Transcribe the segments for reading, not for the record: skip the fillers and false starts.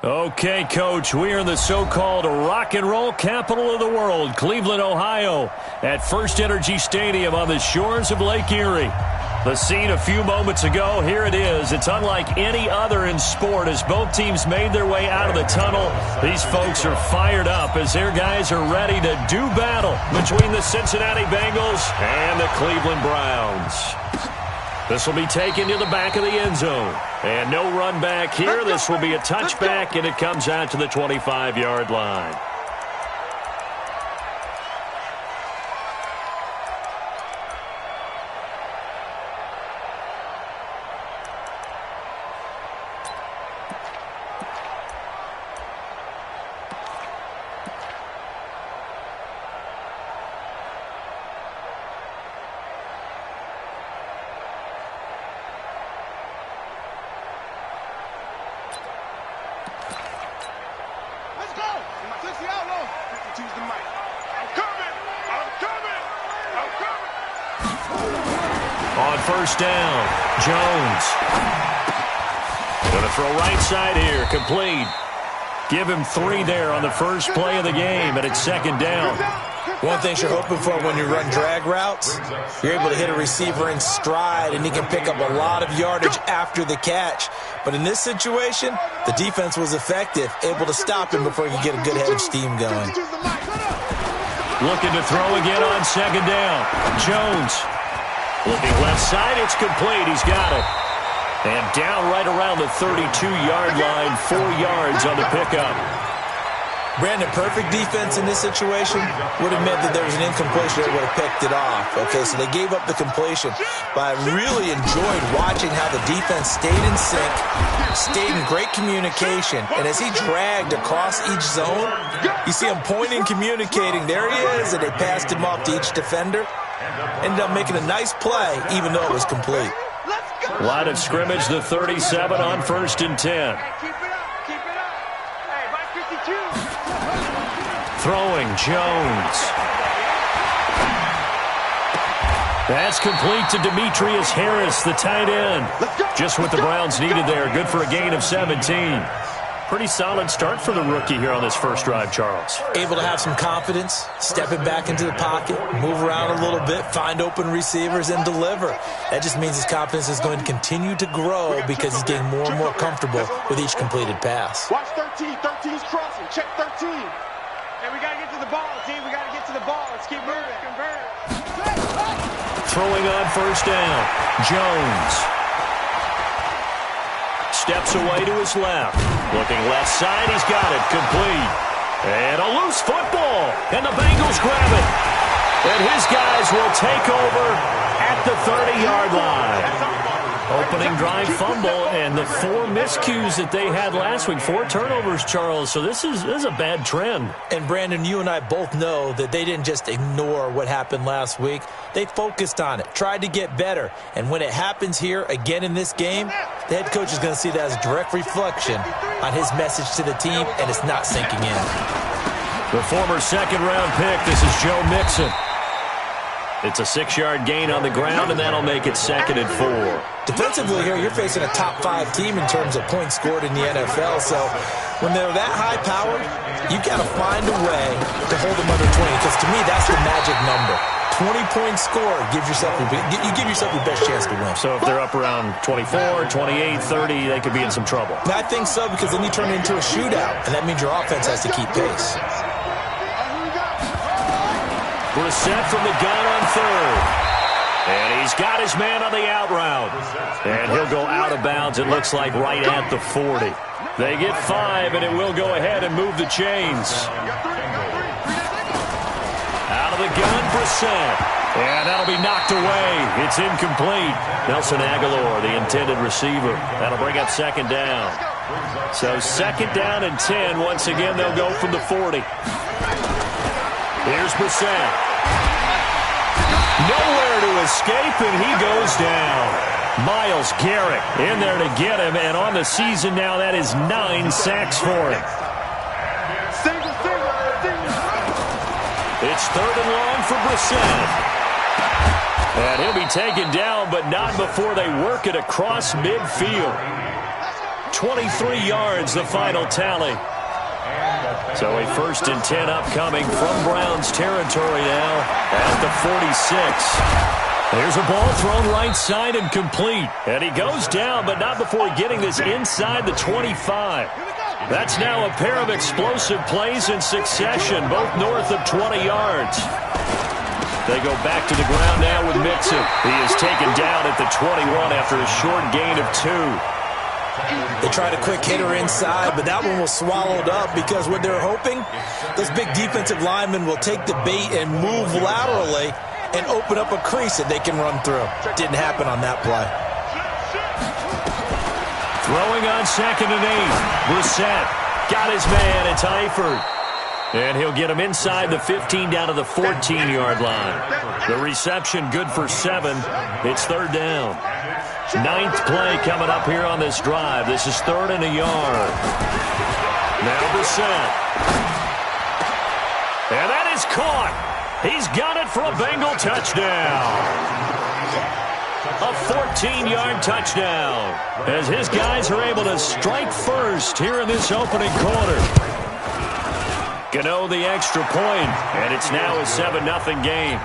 Okay, Coach, we are in the so-called rock and roll capital of the world, Cleveland, Ohio, at First Energy Stadium on the shores of Lake Erie. The scene a few moments ago, here it is. It's unlike any other in sport as both teams made their way out of the tunnel. These folks are fired up as their guys are ready to do battle between the Cincinnati Bengals and the Cleveland Browns. This will be taken to the back of the end zone. And no run back here. This will be a touchback, and it comes out to the 25-yard line. On first down, Jones. Going to throw right side here, complete. Give him 3 there on the first play of the game, and it's second down. One thing you're hoping for when you run drag routes, you're able to hit a receiver in stride, and he can pick up a lot of yardage after the catch. But in this situation, the defense was effective, able to stop him before he could get a good head of steam going. Looking to throw again on second down. Jones. Looking left side, it's complete. He's got it. And down right around the 32-yard line, 4 yards on the pickup. Brandon, perfect defense in this situation would have meant that there was an incompletion. They would have picked it off. Okay, so they gave up the completion. But I really enjoyed watching how the defense stayed in sync, stayed in great communication. And as he dragged across each zone, you see him pointing, communicating. There he is, and they passed him off to each defender. Ended up making a nice play, even though it was complete. Line of scrimmage, the 37 on first and 10. Throwing, Jones. That's complete to Demetrius Harris, the tight end. Just what the Browns needed there. Good for a gain of 17. Pretty solid start for the rookie here on this first drive, Charles. Able to have some confidence, stepping back into the pocket, move around a little bit, find open receivers, and deliver. That just means his confidence is going to continue to grow because he's getting more and more comfortable with each completed pass. Watch 13. 13's crossing. Check 13. Hey, we got to get to the ball, team. We got to get to the ball. Let's keep moving. Convert. Throwing on first down, Jones. Steps away to his left. Looking left side, he's got it. Complete. And a loose football. And the Bengals grab it. And his guys will take over at the 30-yard line. Opening drive fumble, and the 4 miscues that they had last week. 4 turnovers, Charles. So this is a bad trend. And, Brandon, you and I both know that they didn't just ignore what happened last week. They focused on it, tried to get better. And when it happens here again in this game, the head coach is going to see that as a direct reflection on his message to the team, and it's not sinking in. The former second-round pick, this is Joe Mixon. It's a 6-yard gain on the ground, and that'll make it second and 4. Defensively here, you're facing a top 5 team in terms of points scored in the NFL. So when they're that high-powered, you've got to find a way to hold them under 20. Because to me, that's the magic number. 20-point score gives yourself you give yourself your best chance to win. So if they're up around 24, 28, 30, they could be in some trouble. I think so, because then you turn it into a shootout, and that means your offense has to keep pace. Brissett from the gun on third. And he's got his man on the out route. And he'll go out of bounds, it looks like, right at the 40. They get 5, and it will go ahead and move the chains. Out of the gun, Brissett. And that'll be knocked away. It's incomplete. Nelson Aguilar, the intended receiver. That'll bring up second down. So second down and 10. Once again, they'll go from the 40. Here's Brissett. Nowhere to escape, and he goes down. Myles Garrett in there to get him, and on the season now, that is 9 sacks for him. It's third and long for Brissett. And he'll be taken down, but not before they work it across midfield. 23 yards, the final tally. So a 1st and 10 upcoming from Browns territory now at the 46. There's a ball thrown right side and complete. And he goes down, but not before getting this inside the 25. That's now a pair of explosive plays in succession, both north of 20 yards. They go back to the ground now with Mixon. He is taken down at the 21 after a short gain of 2. They tried a quick hitter inside, but that one was swallowed up because what they're hoping, those big defensive linemen will take the bait and move laterally and open up a crease that they can run through. Didn't happen on that play. Throwing on 2nd and 8. Brissett got his man. It's Eifert. And he'll get him inside the 15 down to the 14-yard line. The reception good for 7. It's 3rd down. 9th play coming up here on this drive. This is 3rd and a yard. Now Brissett. And that is caught. He's got it for a Bengal touchdown. A 14-yard touchdown. As his guys are able to strike first here in this opening quarter. Gano the extra point, and it's now a 7-0 game.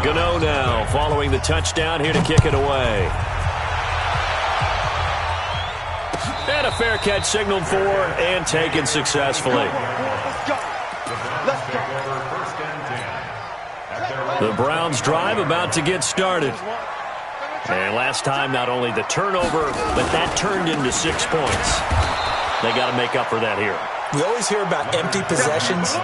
Gano now following the touchdown here to kick it away. And a fair catch signaled for and taken successfully. The Browns drive about to get started. And last time, not only the turnover, but that turned into 6 points. They got to make up for that here. We always hear about empty possessions,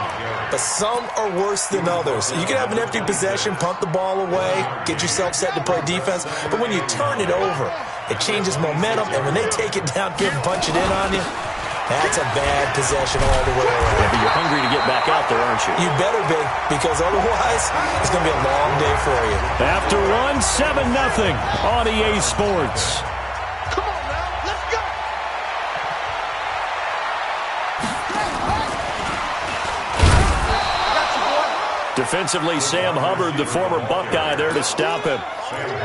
but some are worse than others. You can have an empty possession, punt the ball away, get yourself set to play defense, but when you turn it over, it changes momentum, and when they take it down, give and punch it in on you, that's a bad possession all the way around. Yeah, but you're hungry to get back out there, aren't you? You better be, because otherwise, it's going to be a long day for you. After one, 7-0 on EA Sports. Defensively, Sam Hubbard, the former Buckeye, there to stop him.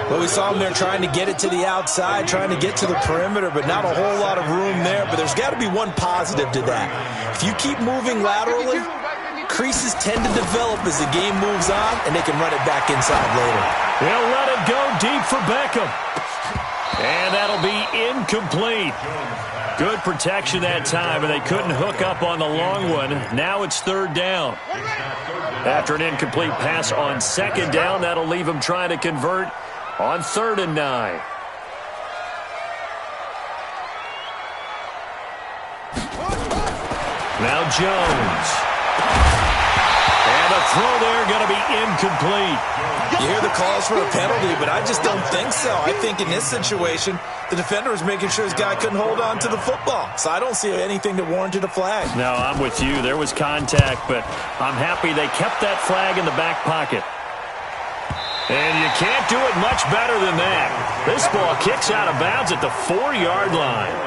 Well, we saw him there trying to get it to the outside, trying to get to the perimeter, but not a whole lot of room there. But there's got to be one positive to that. If you keep moving laterally, creases tend to develop as the game moves on, and they can run it back inside later. They'll let it go deep for Beckham. And that'll be incomplete. Good protection that time, and they couldn't hook up on the long one. Now it's 3rd down. After an incomplete pass on 2nd down, that'll leave him trying to convert on 3rd and 9. Now Jones. And a throw there going to be incomplete. You hear the calls for a penalty, but I just don't think so. I think in this situation, the defender was making sure his guy couldn't hold on to the football. So I don't see anything that warranted a flag. No, I'm with you. There was contact, but I'm happy they kept that flag in the back pocket. And you can't do it much better than that. This ball kicks out of bounds at the 4-yard line.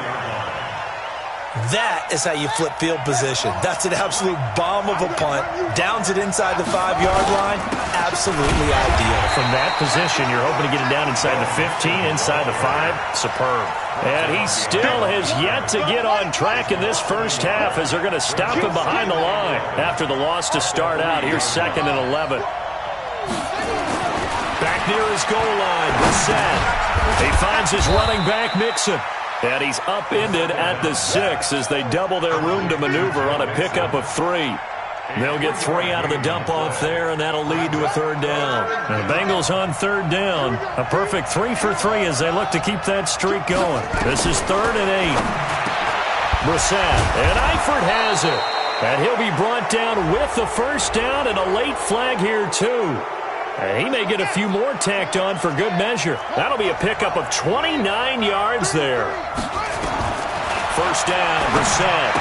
That is how you flip field position. That's an absolute bomb of a punt. Downs it inside the 5-yard line. Absolutely ideal. From that position, you're hoping to get it down inside the 15, inside the 5. Superb. And he still has yet to get on track in this first half as they're going to stop him behind the line after the loss to start out. Here's 2nd and 11. Back near his goal line, Brissett. He finds his running back, Mixon. And he's upended at the 6 as they double their room to maneuver on a pickup of 3. They'll get 3 out of the dump-off there, and that'll lead to a 3rd down. And the Bengals on 3rd down. A perfect 3 for 3 as they look to keep that streak going. This is 3rd and 8. Brissett, and Eifert has it. And he'll be brought down with the 1st down and a late flag here, too. And he may get a few more tacked on for good measure. That'll be a pickup of 29 yards there. 1st down, Brissett.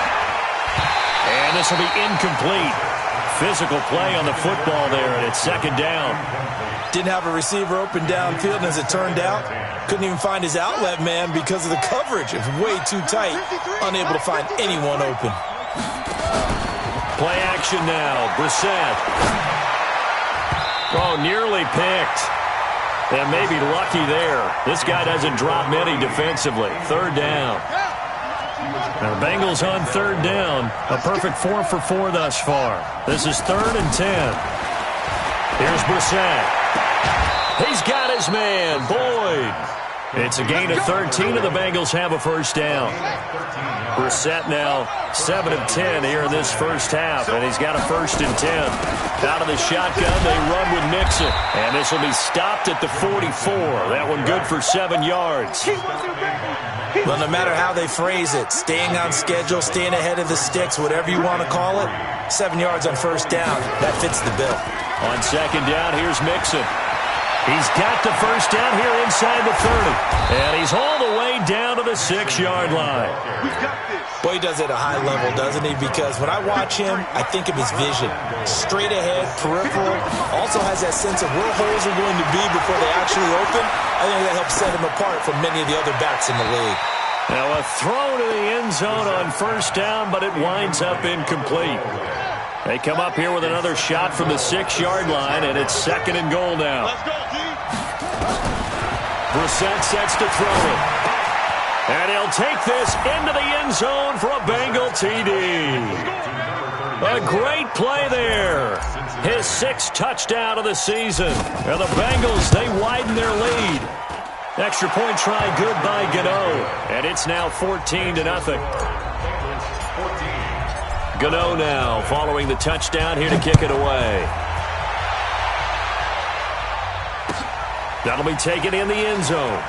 And this will be incomplete. Physical play on the football there, and it's 2nd down. Didn't have a receiver open downfield, and as it turned out, couldn't even find his outlet man because of the coverage. It was way too tight, unable to find anyone open. Play action now, Brissett. Oh, nearly picked. And maybe lucky there. This guy doesn't drop many defensively. Third down. Now the Bengals on third down. A perfect 4 for 4 thus far. This is 3rd and 10. Here's Brissett. He's got his man, Boyd. It's a gain of 13, and the Bengals have a first down. Brissett now 7 of 10 here in this first half, and he's got a 1st and 10. Out of the shotgun, they run with Mixon, and this will be stopped at the 44. That one good for 7 yards. Well, no matter how they phrase it, staying on schedule, staying ahead of the sticks, whatever you want to call it, 7 yards on first down, that fits the bill. On second down, here's Mixon. He's got the first down here inside the 30. And he's all the way down to the 6-yard line. Boy, he does it at a high level, doesn't he? Because when I watch him, I think of his vision. Straight ahead, peripheral. Also has that sense of where holes are going to be before they actually open. I think that helps set him apart from many of the other backs in the league. Now a throw to the end zone on first down, but it winds up incomplete. They come up here with another shot from the 6-yard line, and it's 2nd and goal now. Let's go, D. Brissett sets to throw it. And he'll take this into the end zone for a Bengal TD. A great play there. His 6th touchdown of the season. And the Bengals, they widen their lead. Extra point try good by Gano. And it's now 14-0. Gano now following the touchdown here to kick it away. That'll be taken in the end zone.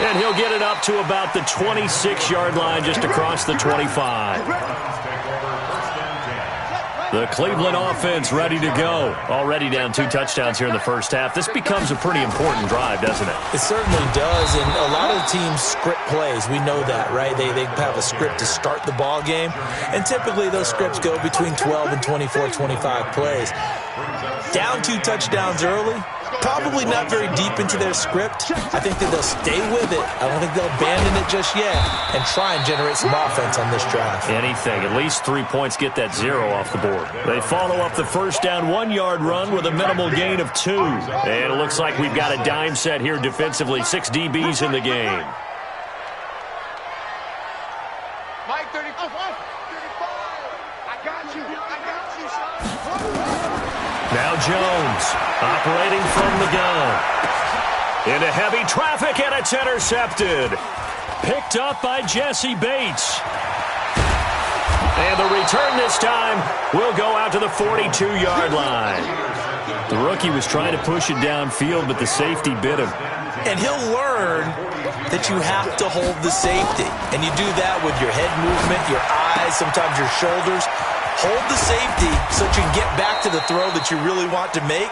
And he'll get it up to about the 26-yard line just across the 25. The Cleveland offense ready to go. Already down 2 touchdowns here in the first half. This becomes a pretty important drive, doesn't it? It certainly does, and a lot of the teams script plays. We know that, right? They have a script to start the ball game, and typically those scripts go between 12 and 24, 25 plays. Down 2 touchdowns early, probably not very deep into their script. I think that they'll stay with it. I don't think they'll abandon it just yet and try and generate some offense on this drive. Anything. At least 3 points, get that 0 off the board. They follow up the first down 1-yard run with a minimal gain of 2. And it looks like we've got a dime set here defensively. 6 DBs in the game. Mike, 35. I got you, son. Now Jones operating from the gun. Into heavy traffic, and it's intercepted. Picked up by Jesse Bates. And the return this time will go out to the 42-yard line. The rookie was trying to push it downfield, but the safety bit him. And he'll learn that you have to hold the safety. And you do that with your head movement, your eyes, sometimes your shoulders. Hold the safety so that you can get back to the throw that you really want to make.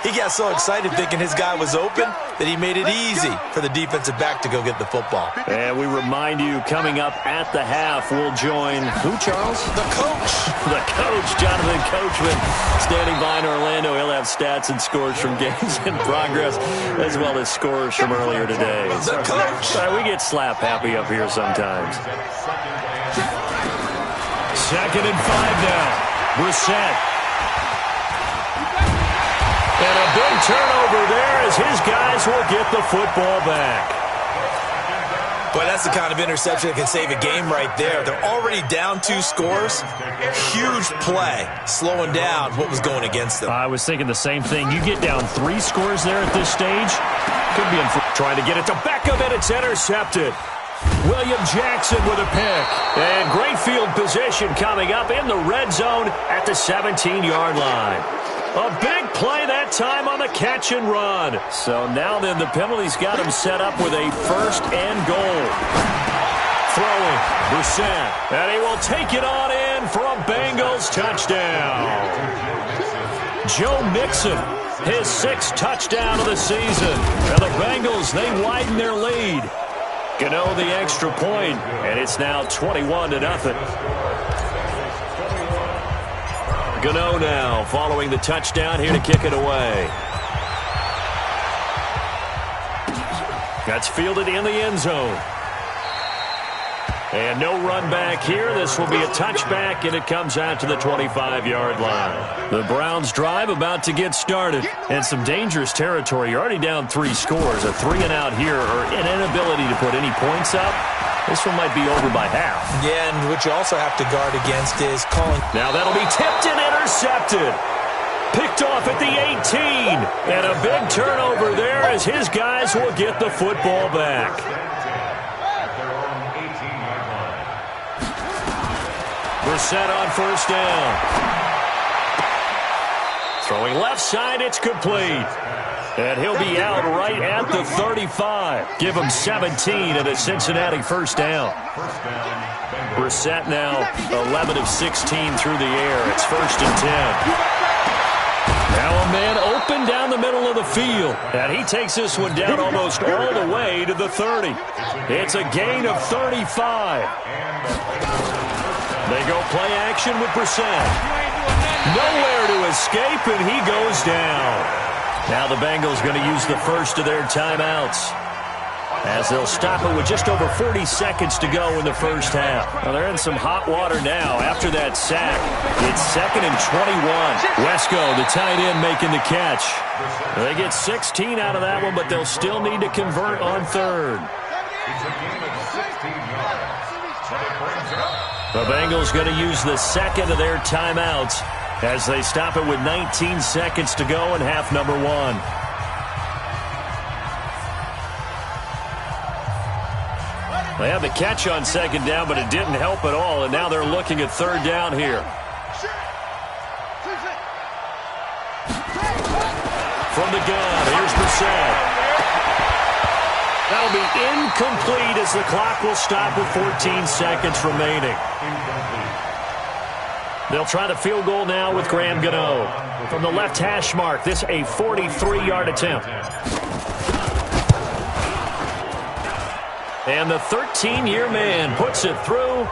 He got so excited thinking his guy was open that he made it easy for the defensive back to go get the football. And we remind you, coming up at the half, we'll join who, Charles? The coach. The coach, Jonathan Coachman, standing by in Orlando. He'll have stats and scores from games in progress, as well as scores from earlier today. The coach. We get slap happy up here sometimes. 2nd and 5 now. Brissett. And a big turnover there as his guys will get the football back. Boy, that's the kind of interception that can save a game right there. They're already down 2 scores. Huge play, slowing down what was going against them. I was thinking the same thing. You get down 3 scores there at this stage. Could be trying to get it to Beckham, and it's intercepted. William Jackson with a pick. And great field position coming up in the red zone at the 17-yard line. A big play that time on the catch and run. So now then the penalty's got him set up with a 1st and goal. Throwing, Brissett. And he will take it on in for a Bengals touchdown. Joe Mixon, his 6th touchdown of the season. And the Bengals, they widen their lead. Gano the extra point, and it's now 21-0. Gano now following the touchdown here to kick it away. That's fielded in the end zone. And no run back here. This will be a touchback, and it comes out to the 25-yard line. The Browns' drive about to get started. And some dangerous territory. You're already down 3 scores. A 3-and-out here, or an inability to put any points up. This one might be over by half. Yeah, and what you also have to guard against is calling. Now that'll be tipped and intercepted. Picked off at the 18. And a big turnover there as his guys will get the football back. Brissett on first down. Throwing left side, it's complete. And he'll be out right at the 35. Give him 17 at a Cincinnati first down. Brissett now 11 of 16 through the air. It's first and 10. Now a man open down the middle of the field. And he takes this one down almost all the way to the 30. It's a gain of 35. They go play action with Brissett. Nowhere to escape, and he goes down. Now the Bengals going to use the first of their timeouts, as they'll stop it with just over 40 seconds to go in the first half. Well, they're in some hot water now after that sack. It's 2nd and 21. Wesco, the tight end, making the catch. They get 16 out of that one, but they'll still need to convert on third. The Bengals going to use the second of their timeouts as they stop it with 19 seconds to go in half number 1. They had the catch on second down, but it didn't help at all, and now they're looking at third down here. From the gun, here's Brissett. That'll be incomplete as the clock will stop with 14 seconds remaining. They'll try the field goal now with Graham Gano. From the left hash mark, this a 43-yard attempt. And the 13-year man puts it through,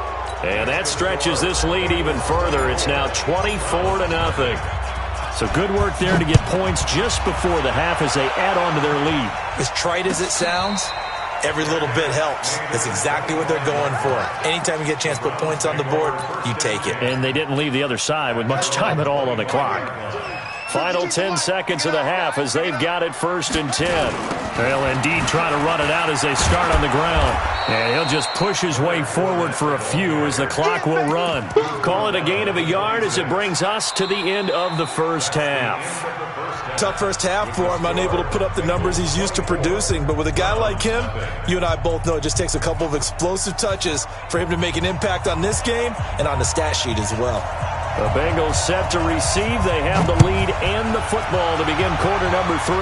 and that stretches this lead even further. It's now 24-0. So good work there to get points just before the half as they add on to their lead. As trite as it sounds, every little bit helps. That's exactly what they're going for. Anytime you get a chance to put points on the board, you take it. And they didn't leave the other side with much time at all on the clock. Final 10 seconds of the half as they've got it first and 10. They'll indeed try to run it out as they start on the ground. And he'll just push his way forward for a few as the clock will run. Call it a gain of a yard as it brings us to the end of the first half. Tough first half for him, unable to put up the numbers he's used to producing. But with a guy like him, you and I both know it just takes a couple of explosive touches for him to make an impact on this game and on the stat sheet as well. The Bengals set to receive. They have the lead and the football to begin quarter number 3.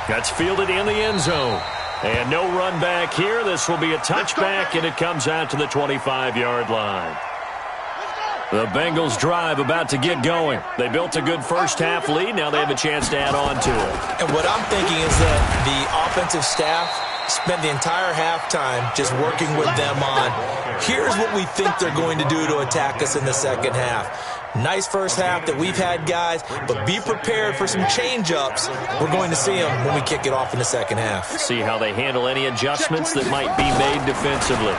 That's fielded in the end zone. And no run back here. This will be a touchback, and it comes out to the 25-yard line. The Bengals drive about to get going. They built a good first half lead. Now they have a chance to add on to it. And what I'm thinking is that the offensive staff spent the entire halftime just working with them on, here's what we think they're going to do to attack us in the second half. Nice first half that we've had, guys, but be prepared for some change-ups. We're going to see them when we kick it off in the second half. See how they handle any adjustments that might be made defensively.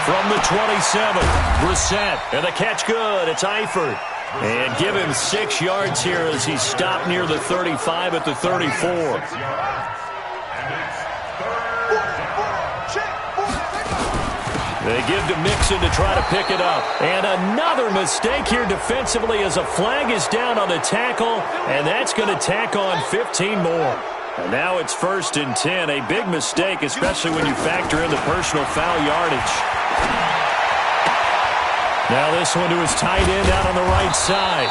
From the 27, Brissett, and the catch good. It's Eifert. And give him 6 yards here as he stopped near the 35 at the 34. They give to Mixon to try to pick it up. And another mistake here defensively as a flag is down on the tackle, and that's going to tack on 15 more. And now it's first and 10. A big mistake, especially when you factor in the personal foul yardage. Now this one to his tight end out on the right side.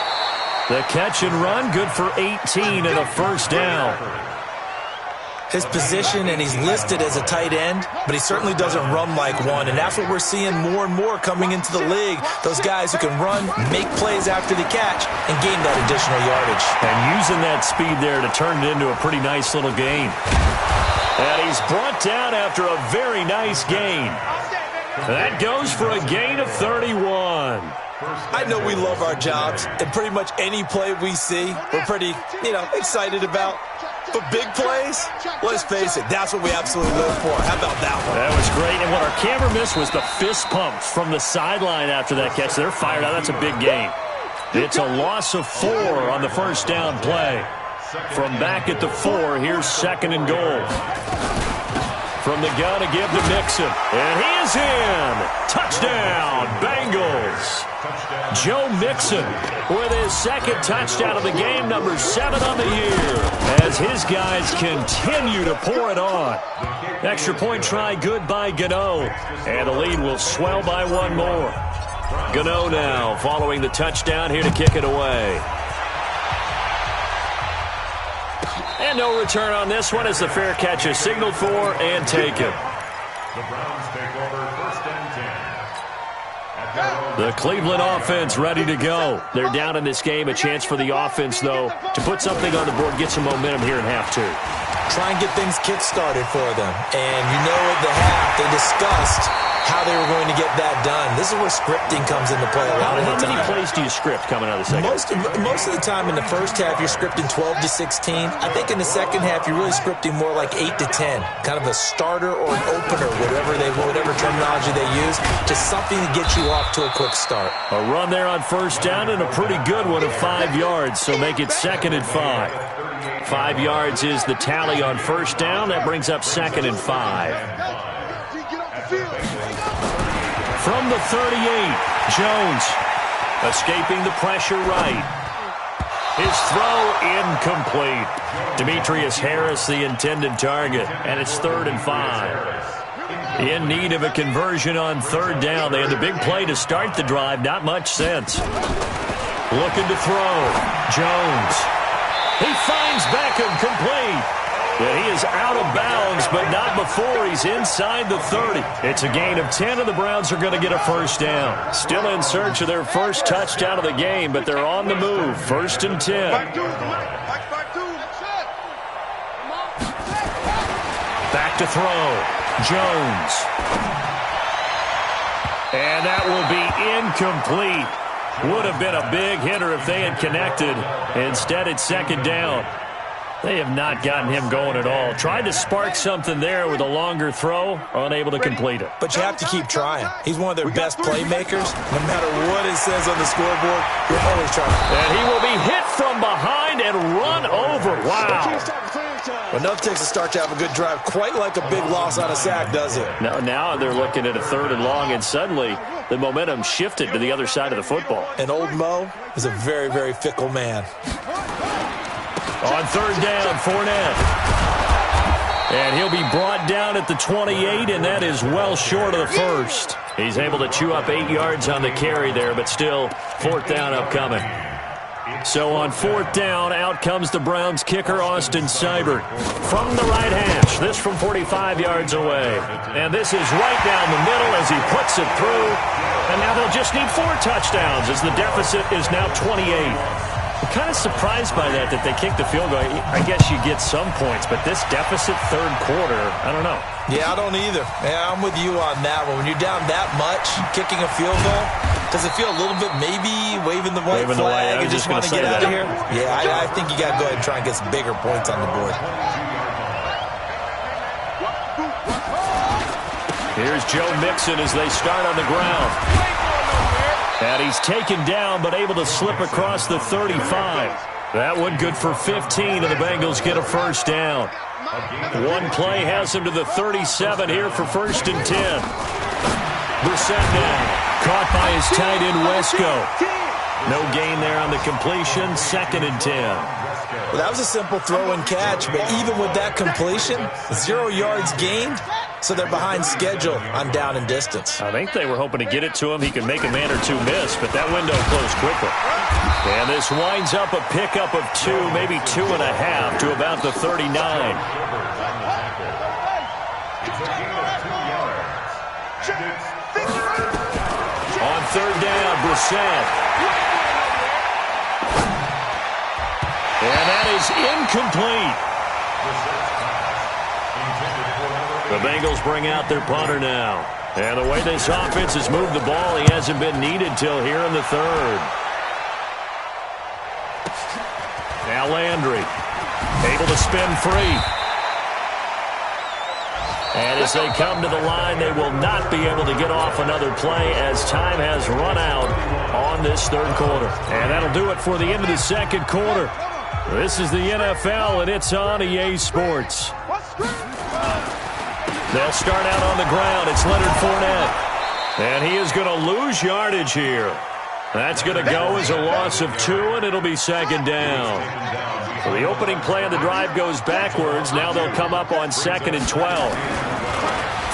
The catch and run, good for 18 and a first down. His position, and he's listed as a tight end, but he certainly doesn't run like one, and that's what we're seeing more and more coming into the league. Those guys who can run, make plays after the catch, and gain that additional yardage. And using that speed there to turn it into a pretty nice little gain. And he's brought down after a very nice gain. That goes for a gain of 31. I know we love our jobs, and pretty much any play we see, we're pretty, excited about. for big plays, let's face it, that's what we absolutely live for. How about that one? That was great, and what our camera missed was the fist pump from the sideline after that catch. They're fired out. That's a big gain. It's a loss of 4 on the first down play. From back at the 4, here's 2nd and goal. From the gun to give to Mixon. And he is in. Touchdown, Bengals. Joe Mixon with his 2nd touchdown of the game, number 7 on the year, as his guys continue to pour it on. Extra point try good by Gano, and the lead will swell by 1 more. Gano now following the touchdown here to kick it away. And no return on this one as the fair catch is signaled for and taken. The Browns take over 1st and 10. The Cleveland offense ready to go. They're down in this game. A chance for the offense, though, to put something on the board, get some momentum here in half 2. Try and get things kick-started for them. And you know at the half, they discussed how they were going to get that done. This is where scripting comes into play a lot of the time. How many plays do you script coming out of the second? Most of the time in the first half, you're scripting 12 to 16. I think in the second half, you're really scripting more like 8 to 10. Kind of a starter or an opener, whatever terminology they use, just something to get you off to a quick start. A run there on first down and a pretty good one of 5 yards, so make it 2nd and 5. 5 yards is the tally on first down. That brings up 2nd and 5. From the 38, Jones escaping the pressure right. His throw incomplete. Demetrius Harris, the intended target, and it's 3rd and 5. In need of a conversion on 3rd down. They had the big play to start the drive. Not much sense. Looking to throw. Jones. He finds Beckham complete. And he is out of bounds, but not before he's inside the 30. It's a gain of 10, and the Browns are going to get a first down. Still in search of their first touchdown of the game, but they're on the move. 1st and 10. Back to throw. Jones. And that will be incomplete. Would have been a big hitter if they had connected. Instead, it's 2nd down. They have not gotten him going at all. Tried to spark something there with a longer throw, unable to complete it. But you have to keep trying. He's one of their best playmakers. No matter what it says on the scoreboard, you're always trying. And he will be hit from behind and run over. Wow. Enough takes to start to have a good drive. Quite like a big loss on a sack, does it? Now they're looking at a 3rd and long, and suddenly the momentum shifted to the other side of the football. And old Mo is a very, very fickle man. On 3rd down, Fournette. And he'll be brought down at the 28, and that is well short of the first. He's able to chew up 8 yards on the carry there, but still 4th down upcoming. So on 4th down, out comes the Browns kicker, Austin Seibert. From the right hash, this from 45 yards away. And this is right down the middle as he puts it through. And now they'll just need 4 touchdowns as the deficit is now 28. I'm kind of surprised by that they kicked the field goal. I guess you get some points, but this deficit 3rd quarter, I don't know. Yeah, I don't either. Yeah, I'm with you on that one. When you're down that much, kicking a field goal, does it feel a little bit maybe waving the white flag and just want to get out of here? Yeah, I think you got to go ahead and try and get some bigger points on the board. Here's Joe Mixon as they start on the ground. And he's taken down, but able to slip across the 35. That one good for 15, and the Bengals get a first down. One play has him to the 37 here for 1st and 10. Brissett now, caught by his tight end, Wesco. No gain there on the completion, 2nd and 10. Well, that was a simple throw and catch, but even with that completion, 0 yards gained. So they're behind schedule on down and distance. I think they were hoping to get it to him. He could make a man or two miss, but that window closed quickly. And this winds up a pickup of 2, maybe 2.5 to about the 39. On 3rd down, Brissett. And that is incomplete. The Bengals bring out their punter now. And the way this offense has moved the ball, he hasn't been needed till here in the 3rd. Now Landry. Able to spin free. And as they come to the line, they will not be able to get off another play as time has run out on this third quarter. And that'll do it for the end of the second quarter. This is the NFL, and it's on EA Sports. They'll start out on the ground. It's Leonard Fournette. And he is going to lose yardage here. That's going to go as a loss of 2, and it'll be second down. So the opening play of the drive goes backwards. Now they'll come up on 2nd and 12.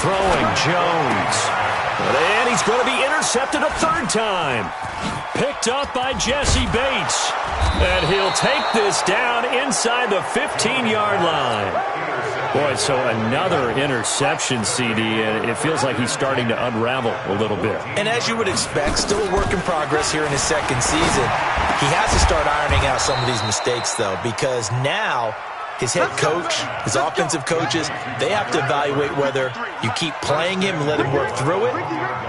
Throwing Jones. And he's going to be intercepted a third time. Picked up by Jesse Bates. And he'll take this down inside the 15-yard line. Boy, so another interception, CD, and it feels like he's starting to unravel a little bit. And as you would expect, still a work in progress here in his second season. He has to start ironing out some of these mistakes, though, because now his head coach, his offensive coaches, they have to evaluate whether you keep playing him and let him work through it,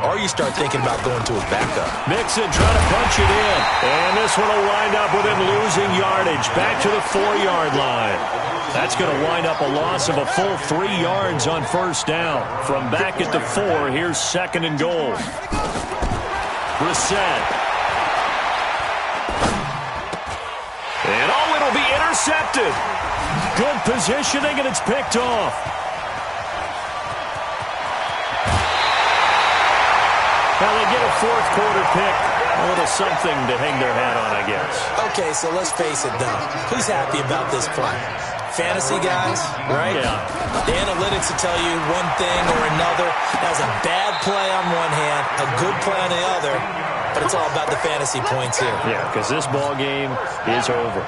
or you start thinking about going to his backup. Mixon trying to punch it in, and this one will wind up with him losing yardage back to the 4-yard line. That's going to wind up a loss of a full 3 yards on first down. From back at the 4, here's 2nd and goal. Brissett. And it'll be intercepted. Good positioning, and it's picked off. Now they get a fourth quarter pick. A little something to hang their hat on, I guess. Okay, so let's face it, though. Who's happy about this play? Fantasy guys, right? Yeah. The analytics will tell you one thing or another. That was a bad play on one hand, a good play on the other, but it's all about the fantasy points here. Yeah, because this ball game is over.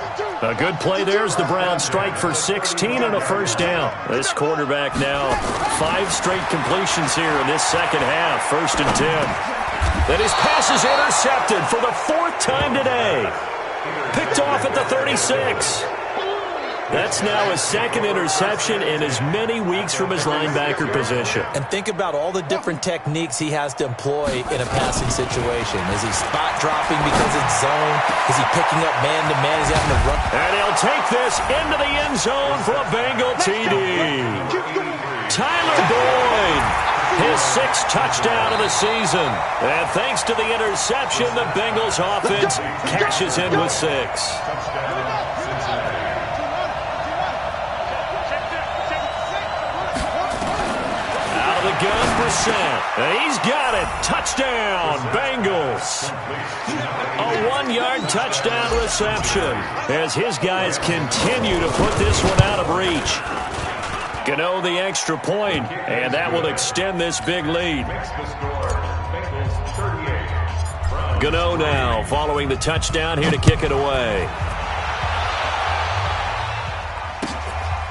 A good play there as the Browns strike for 16 and a first down. This quarterback now 5 straight completions here in this second half. 1st and 10. Then his pass is intercepted for the 4th time today. Picked off at the 36. That's now his 2nd interception in as many weeks from his linebacker position. And think about all the different techniques he has to employ in a passing situation. Is he spot dropping because it's zone? Is he picking up man-to-man? Is he having to run? And he'll take this into the end zone for a Bengal TD. Tyler Boyd, his 6th touchdown of the season. And thanks to the interception, the Bengals offense cashes in with 6. Gun Brissett. He's got it. Touchdown, Bengals. A 1-yard touchdown reception as his guys continue to put this one out of reach. Gano the extra point, and that will extend this big lead. Gano now following the touchdown here to kick it away.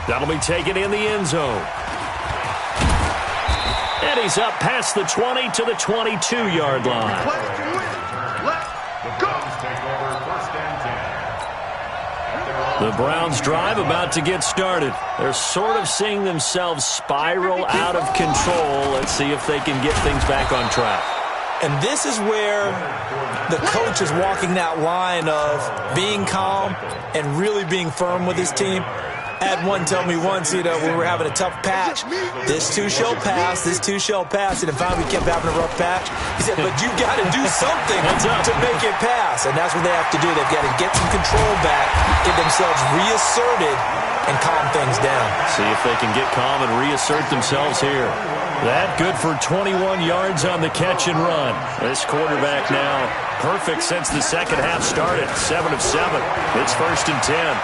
That'll be taken in the end zone. And he's up past the 20 to the 22-yard line. The Browns drive about to get started. They're sort of seeing themselves spiral out of control. Let's see if they can get things back on track. And this is where the coach is walking that line of being calm and really being firm with his team. I had one tell me once, we were having a tough patch. This too shall pass, this too shall pass. And then finally we kept having a rough patch. He said, but you got to do something to make it pass. And that's what they have to do. They've got to get some control back, get themselves reasserted, and calm things down. See if they can get calm and reassert themselves here. That good for 21 yards on the catch and run. This quarterback now perfect since the second half started. 7 of 7. It's 1st and 10.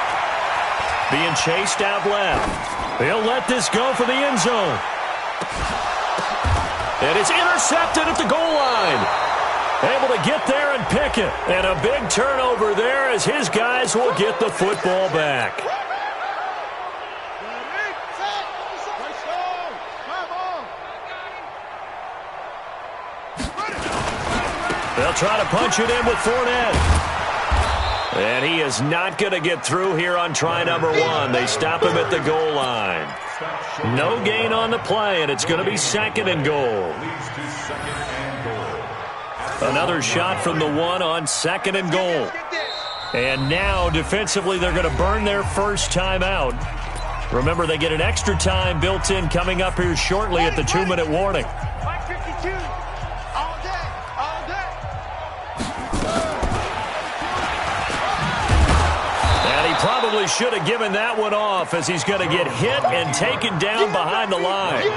Being chased out left. He'll let this go for the end zone. And it's intercepted at the goal line. Able to get there and pick it. And a big turnover there as his guys will get the football back. They'll try to punch it in with Fournette. And he is not going to get through here on try number 1. They stop him at the goal line. No gain on the play, and it's going to be 2nd and goal. Another shot from the 1 on 2nd and goal. And now, defensively, they're going to burn their first timeout. Remember, they get an extra time built in coming up here shortly at the 2-minute warning. 52. All day. All day. And he probably should have given that one off as he's going to get hit and taken down behind the line.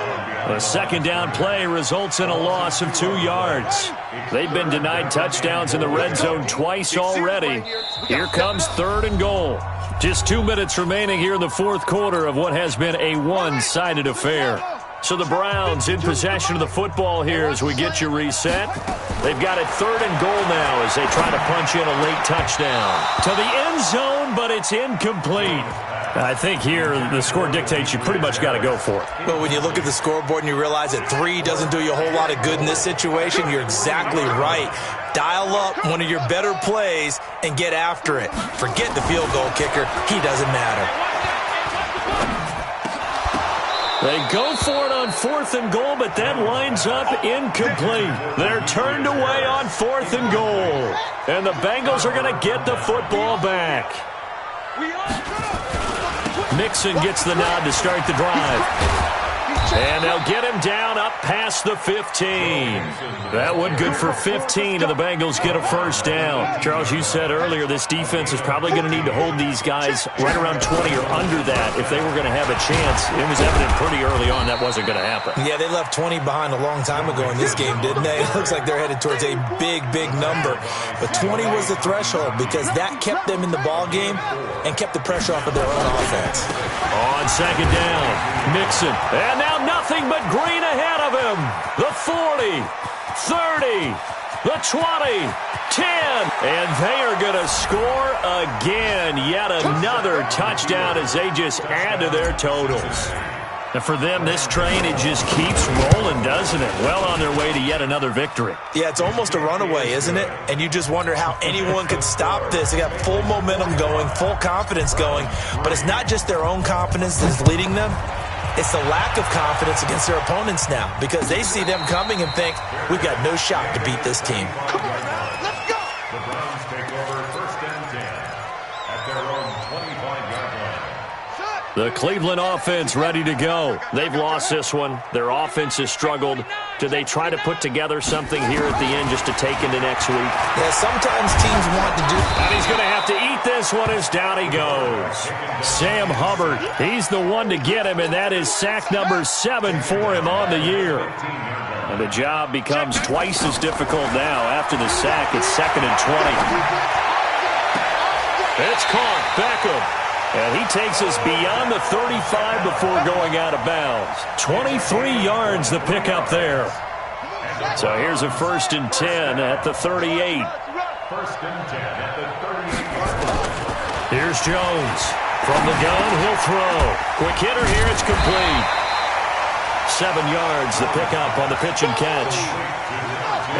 A second down play results in a loss of 2 yards. They've been denied touchdowns in the red zone twice already. Here comes 3rd and goal. Just 2 minutes remaining here in the fourth quarter of what has been a one-sided affair. So the Browns in possession of the football here as we get you reset. They've got it 3rd and goal now as they try to punch in a late touchdown. To the end zone, but it's incomplete. I think here the score dictates you pretty much got to go for it. But when you look at the scoreboard and you realize that 3 doesn't do you a whole lot of good in this situation, you're exactly right. Dial up one of your better plays and get after it. Forget the field goal kicker. He doesn't matter. They go for it on 4th and goal, but that winds up incomplete. They're turned away on 4th and goal. And the Bengals are going to get the football back. Mixon gets the nod to start the drive. And they'll get him down up past the 15. That one good for 15, and the Bengals get a first down. Charles, you said earlier this defense is probably going to need to hold these guys right around 20 or under that if they were going to have a chance. It was evident pretty early on that wasn't going to happen. Yeah, they left 20 behind a long time ago in this game, didn't they? It looks like they're headed towards a big, big number. But 20 was the threshold because that kept them in the ball game and kept the pressure off of their own offense. On second down, Mixon. And now nothing but green ahead of him. The 40, 30, the 20, 10. And they are going to score again. Yet another touchdown as they just add to their totals. And for them, this train, it just keeps rolling, doesn't it? Well on their way to yet another victory. Yeah, it's almost a runaway, isn't it? And you just wonder how anyone could stop this. They got full momentum going, full confidence going. But it's not just their own confidence that's leading them. It's the lack of confidence against their opponents now because they see them coming and think, we've got no shot to beat this team. Let's go. The Browns take over 1st and 10 at their own 25-yard line. The Cleveland offense ready to go. They've lost this one. Their offense has struggled. Do they try to put together something here at the end just to take into next week? Yeah, sometimes teams want to do. And he's going to have to eat this one as down he goes. Sam Hubbard, he's the one to get him, and that is sack number 7 for him on the year. And the job becomes twice as difficult now. After the sack, it's 2nd and 20. It's caught. Beckham. And he takes us beyond the 35 before going out of bounds. 23 yards the pickup there. So here's a 1st and 10 at the 38. 1st and 10 at the 38-yard line. Here's Jones. From the gun, he'll throw. Quick hitter here, it's complete. 7 yards the pickup on the pitch and catch.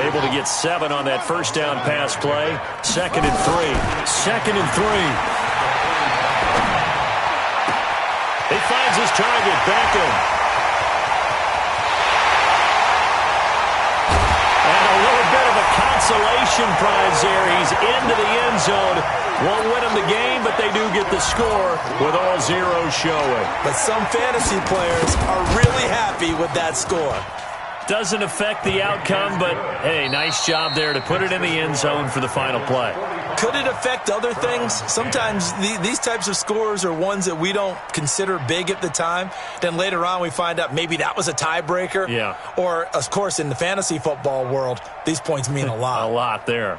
Able to get 7 on that first down pass play. 2nd and 3. 2nd and 3. He finds his target, Beckham. And a little bit of a consolation prize there. He's into the end zone. Won't win him the game, but they do get the score with all zeros showing. But some fantasy players are really happy with that score. Doesn't affect the outcome, but, hey, nice job there to put it in the end zone for the final play. Could it affect other things? Sometimes these types of scores are ones that we don't consider big at the time. Then later on we find out maybe that was a tiebreaker. Yeah. Or, of course, in the fantasy football world, these points mean a lot. A lot there.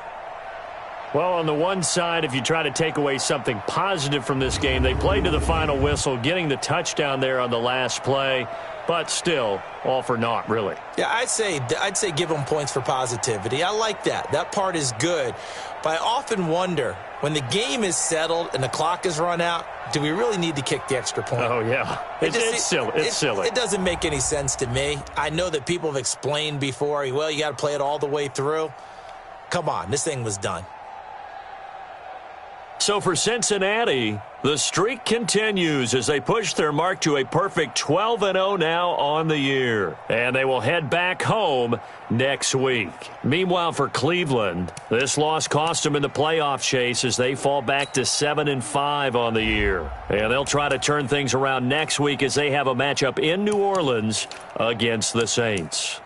Well, on the one side, if you try to take away something positive from this game, they played to the final whistle, getting the touchdown there on the last play. But still, all for naught, really. Yeah, I'd say give them points for positivity. I like that. That part is good. But I often wonder, when the game is settled and the clock is run out, do we really need to kick the extra point? Oh, yeah. It's silly. It's silly. It doesn't make any sense to me. I know that people have explained before, well, you got to play it all the way through. Come on, this thing was done. So for Cincinnati, the streak continues as they push their mark to a perfect 12-0 now on the year. And they will head back home next week. Meanwhile, for Cleveland, this loss cost them in the playoff chase as they fall back to 7-5 on the year. And they'll try to turn things around next week as they have a matchup in New Orleans against the Saints.